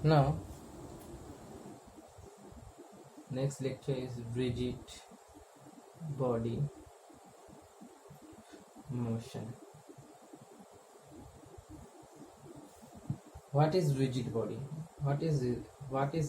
Now, next lecture is rigid body motion. What is rigid body? What is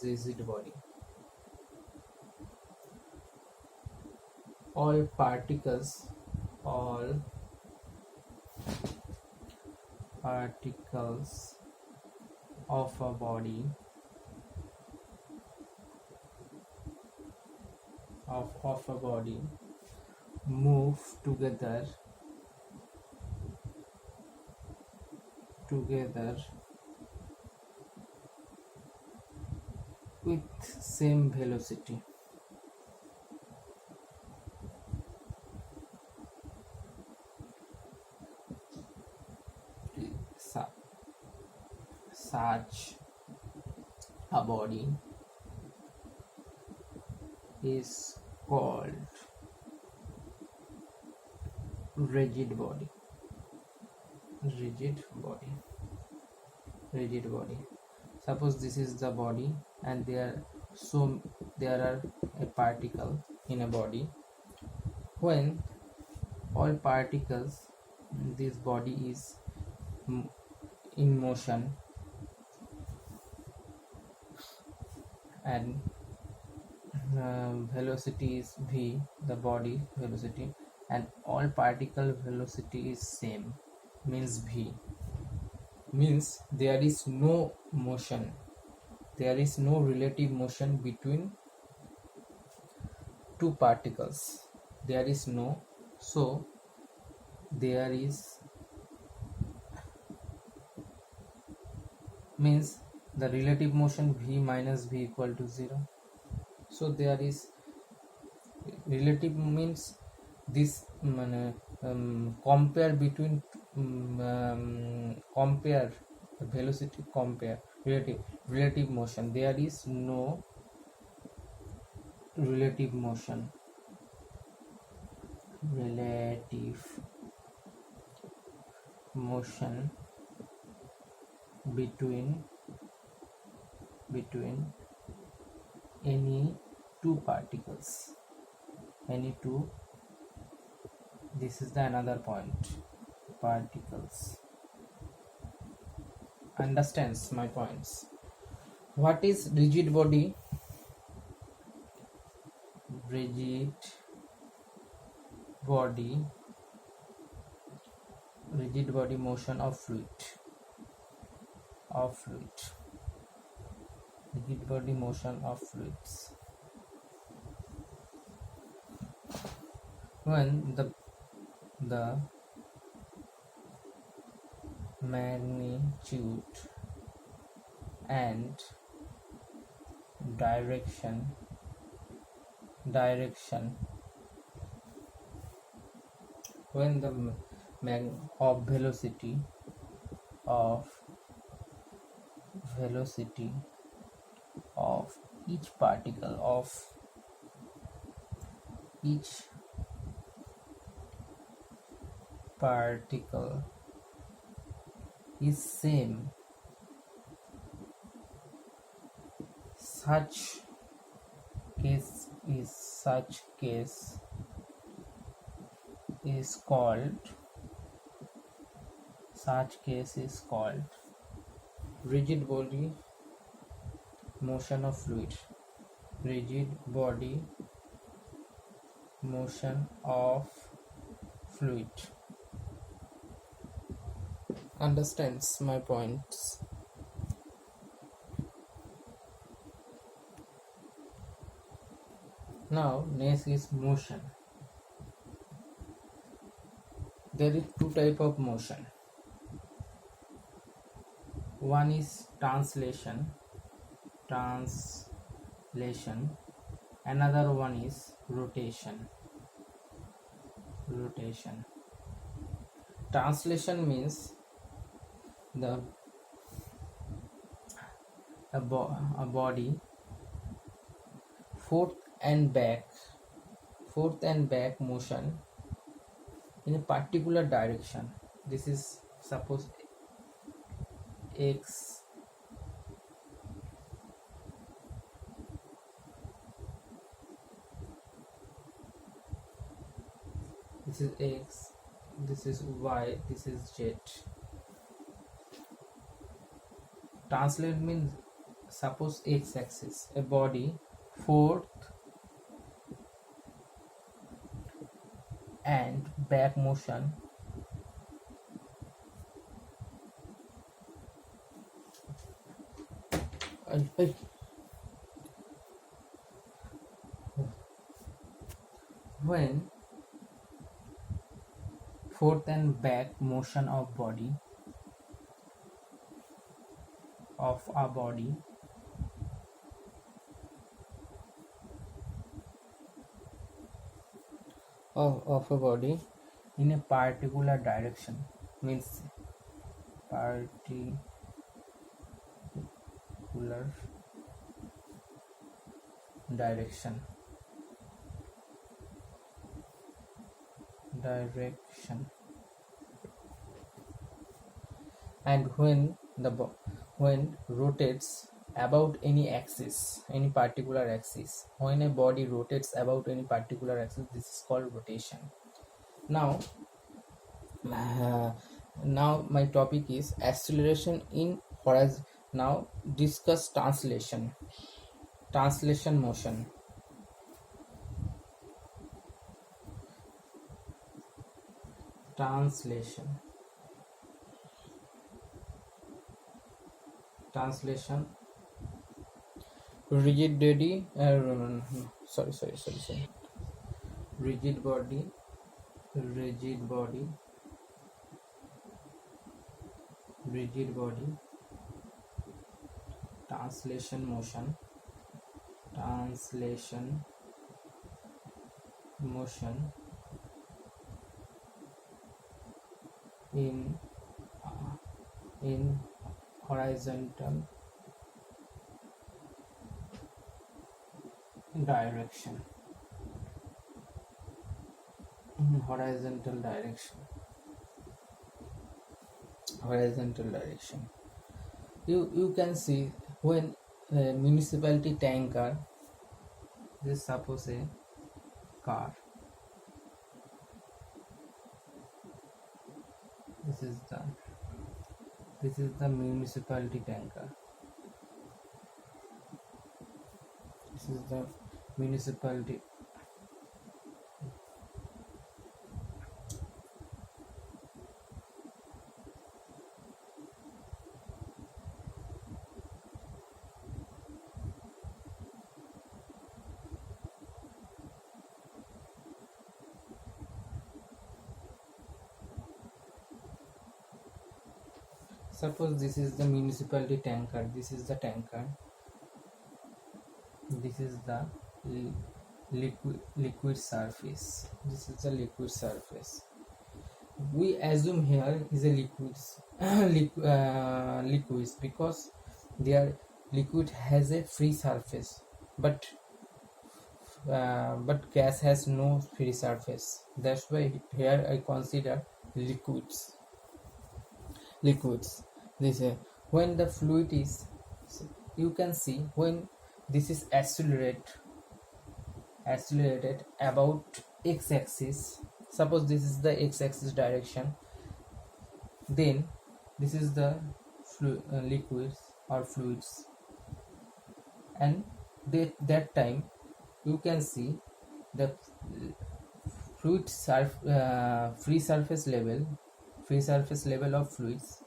rigid body? All particles of a body move together with same velocity. Such a body is called rigid body. Suppose this is the body and there are a particle in a body. When all particles in this body is in motion and velocity is v, the body velocity, and all particle velocity is same, means v, means there is no motion, there is no relative motion between two particles, there is no, so there is, means the relative motion v minus v equal to 0. So there is relative, means this compare between compare velocity, compare relative motion, there is no relative motion between any two particles, this is the another point, particles. Understands my points? What is rigid body? Rigid body motion of fluid. Rigid body motion of fluids. When the magnitude and direction when the of velocity of each particle is same, such case is called rigid body motion of fluid. Rigid body motion of fluid. Understands my points? Now next is motion. There is two type of motion. One is translation, another one is rotation. Translation means a body forth and back motion in a particular direction. This is suppose x this is x, this is y, this is z. Translate means, suppose x axis a body, fourth and back motion when forth and back motion of body of a body of a body in a particular direction, means particular direction and when when rotates about any axis, any particular axis, when a body rotates about any particular axis, this is called rotation. Now now my topic is acceleration in horizon. Now discuss translation motion. Translation rigid body rigid body translation motion in horizontal direction. You can see when a municipality tanker, this suppose a car, this is the municipality tanker, this is the municipality. Suppose this is the municipality tanker, this is the tanker, this is the liquid surface, this is the liquid surface. We assume here is a liquids liquids because their liquid has a free surface, but gas has no free surface. That's why here I consider liquids. This when the fluid is, you can see when this is accelerated about x-axis. Suppose this is the x-axis direction, then this is the liquids or fluids, and that time you can see the fluid free surface level of fluids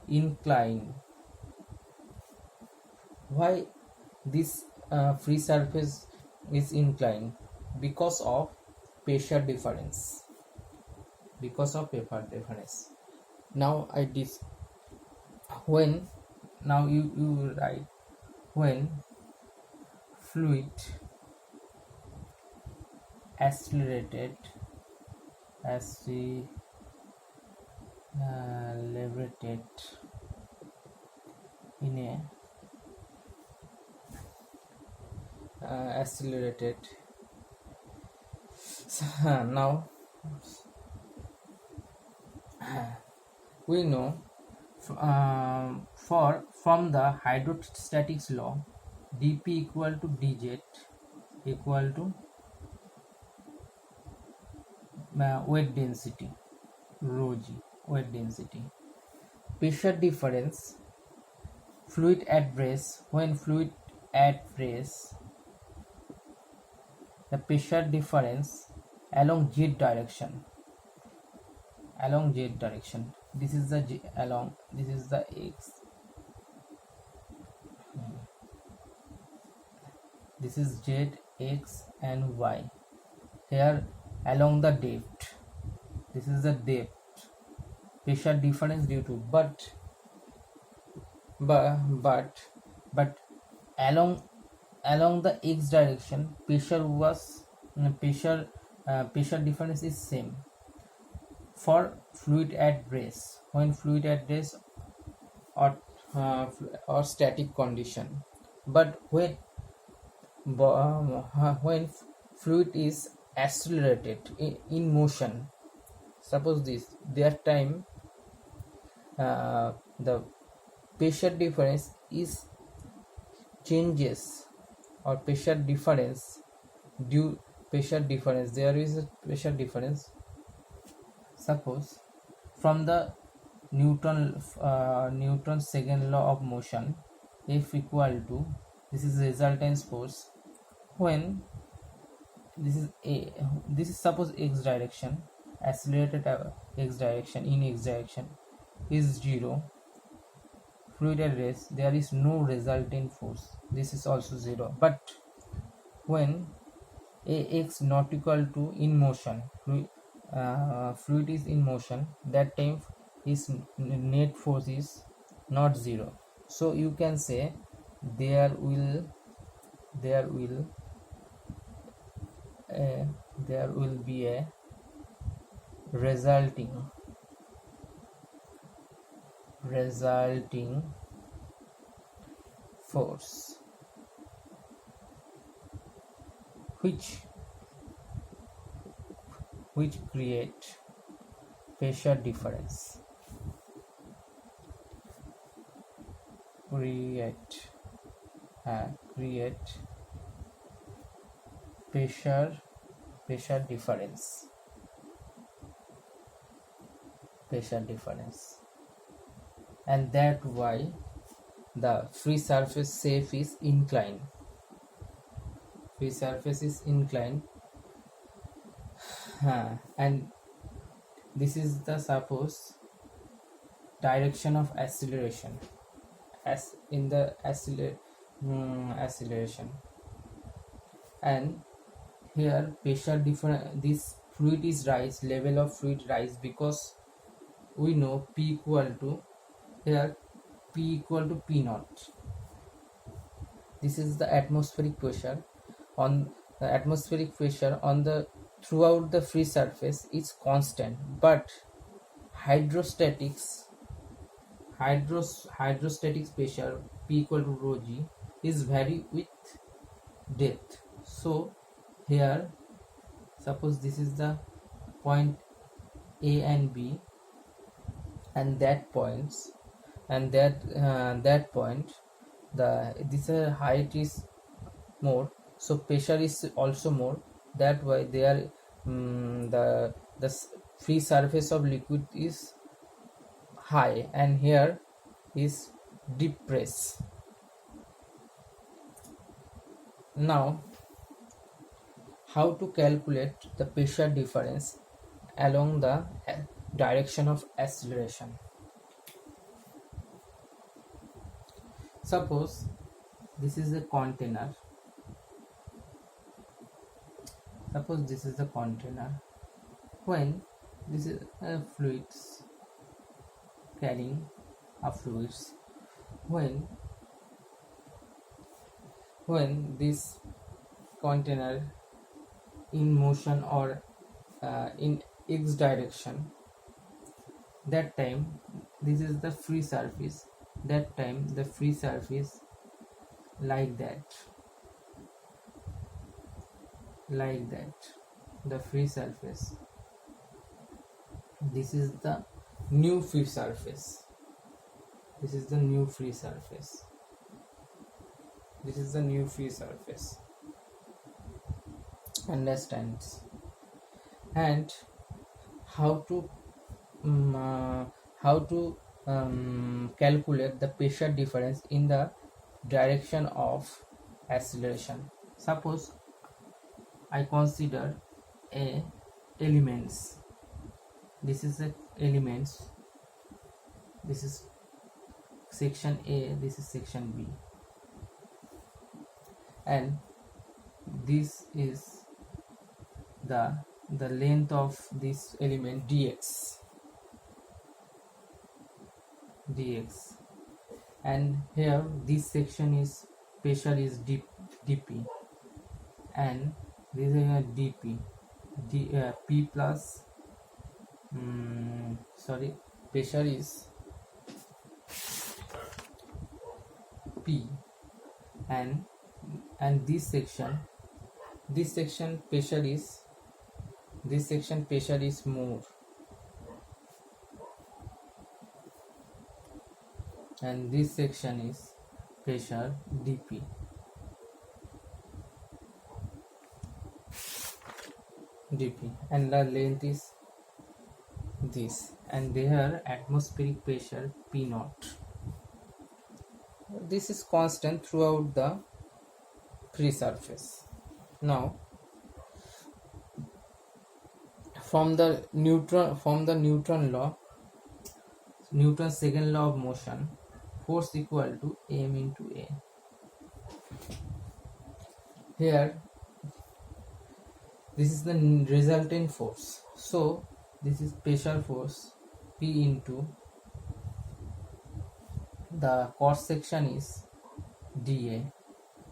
incline. Why this free surface is inclined? Because of pressure difference. Now when now you write when fluid accelerated in a accelerated now we know from the hydrostatics law, dp equal to dz equal to weight density, rho g, weight density. Pressure difference, fluid at rest. When fluid at rest, the pressure difference along z direction, this is the g along, this is the x, this is z, x and y. Here along the depth, this is the depth, pressure difference due to, but along the x direction, pressure difference is same for fluid at rest, when fluid at rest or static condition. But when fluid is accelerated in motion, suppose their time, the pressure difference is changes, or pressure difference there is a pressure difference. Suppose from the Newton's second law of motion, F equal to, this is resultant force, when this is suppose x direction, accelerated x direction, in x direction is 0, fluid at rest, there is no resultant force, this is also 0. But when ax not equal to in motion, fluid is in motion, that time his net force is not 0. So you can say there will be a resulting force which create pressure difference, create pressure difference, and that why the free surface shape is inclined. Free surface is inclined, and this is the suppose direction of acceleration, as in the acceleration, and here pressure difference, this fluid is rise, level of fluid rise, because we know P equal to, here P equal to P naught. This is the atmospheric pressure. On the atmospheric pressure on the throughout the free surface is constant, but hydrostatics pressure P equal to rho g is vary with depth. So here suppose this is the point A and B, and that points, and that point, this height is more, so pressure is also more, that why they are the free surface of liquid is high and here is depressed. Now how to calculate the pressure difference along the direction of acceleration? Suppose this is a container, when this is fluids, carrying a fluids, when this container in motion or in x direction, that time this is the free surface, that time the free surface like that, the free surface, this is the new free surface, understands? And how to um, uh, how to calculate the pressure difference in the direction of acceleration. Suppose I consider a elements. This is the elements. This is section A. This is section B, and this is the length of this element dx, and here this section is pressure is dp, and this is a dp p plus pressure is p, and this section pressure is more, and this section is pressure dp. And the length is this, and their atmospheric pressure p naught. This is constant throughout the free surface. Now from the Newton law, Newton's second law of motion, force equal to m into a. Here this is the resultant force, so this is pressure force P into the cross section is dA.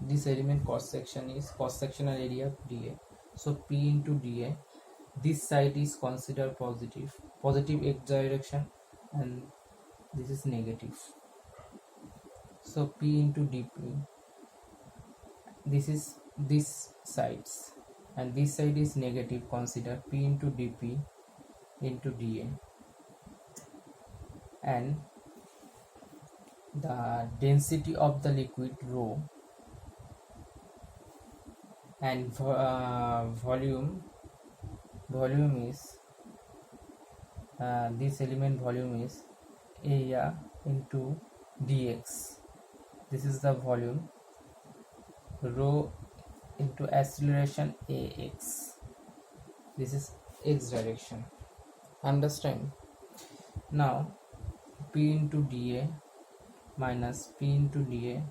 This element cross sectional area dA, so P into dA. This side is considered positive x direction, and this is negative, so P into dP. This is this sides, and this side is negative, consider P into dP into dA, and the density of the liquid rho and volume is this element volume is area into dx. This is the volume, rho into acceleration ax. This is x direction. Understand? Now P into dA minus P into dA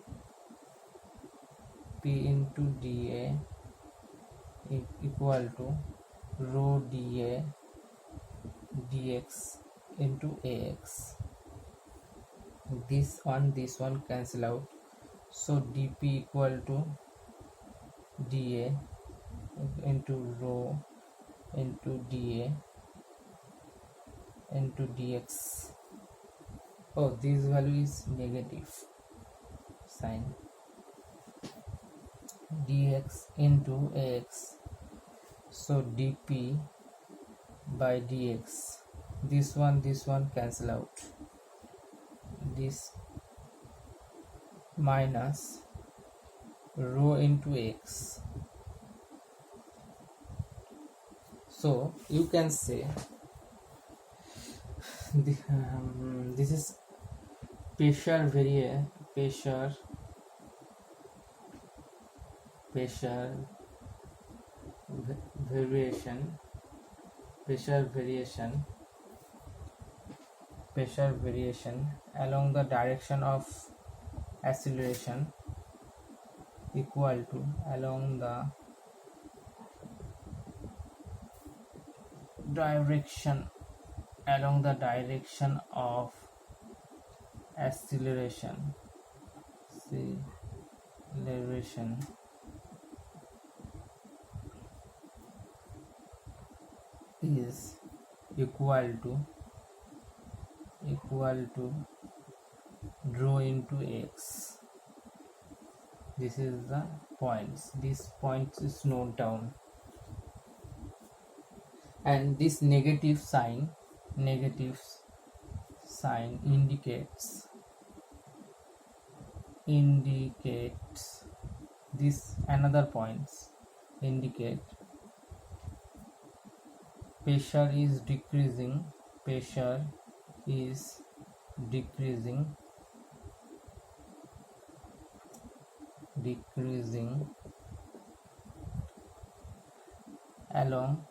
equal to rho dA dx into ax. This one cancel out, so dP equal to dA into rho into dA into dx. Oh, this value is negative sign, dx into ax, so dP by dx. This one cancel out, this minus rho into x. So you can say this is pressure variation along the direction of acceleration equal to along the direction of acceleration is equal to rho into x. This is the points. This point is noted down, and this negative sign indicates this another points indicate pressure is decreasing, pressure is decreasing, decreasing along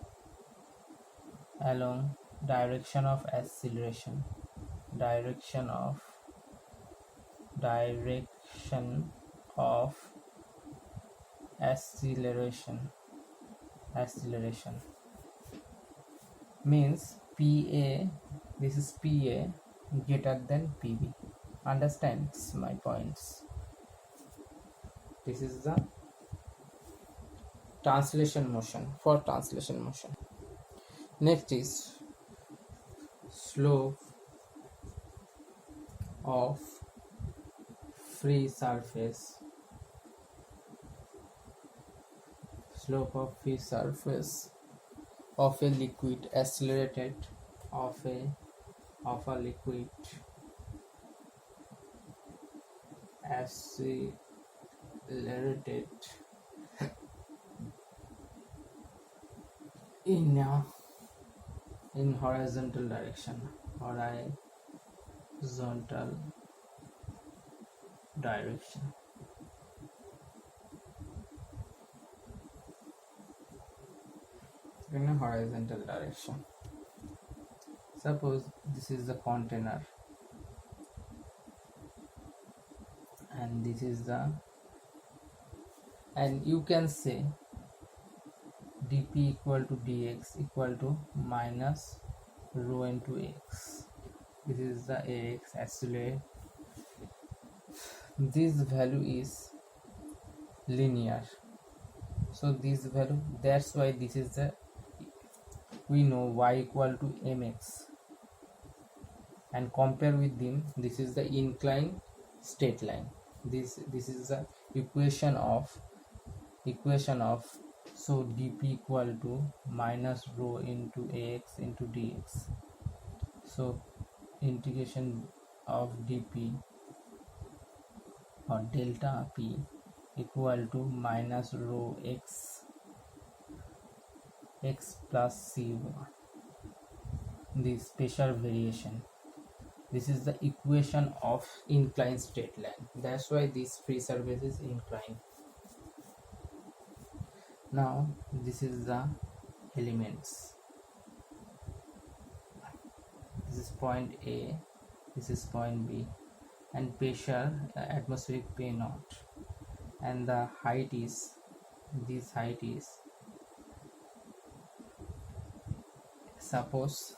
direction of acceleration, direction of direction of acceleration, acceleration means PA, this is PA greater than PB. Understands my points? This is the translation motion, for translation motion. Next is slope of free surface, slope of free surface of a liquid accelerated, of a liquid accelerated in horizontal direction, horizontal direction. In a horizontal direction. Suppose this is the container and this is the, and you can say dp equal to dx equal to minus rho into x. This is the ax accelerate. This value is linear, so this value, that's why this is the, we know y equal to mx, and compare with them, this is the inclined straight line. This is the equation of so dp equal to minus rho into ax into dx. So integration of dp or delta p equal to minus rho x plus c, this pressure variation. This is the equation of inclined straight line. That's why this free surface is inclined. Now this is the elements. This is point A, this is point B, and pressure atmospheric P naught, and the height is, this height is, suppose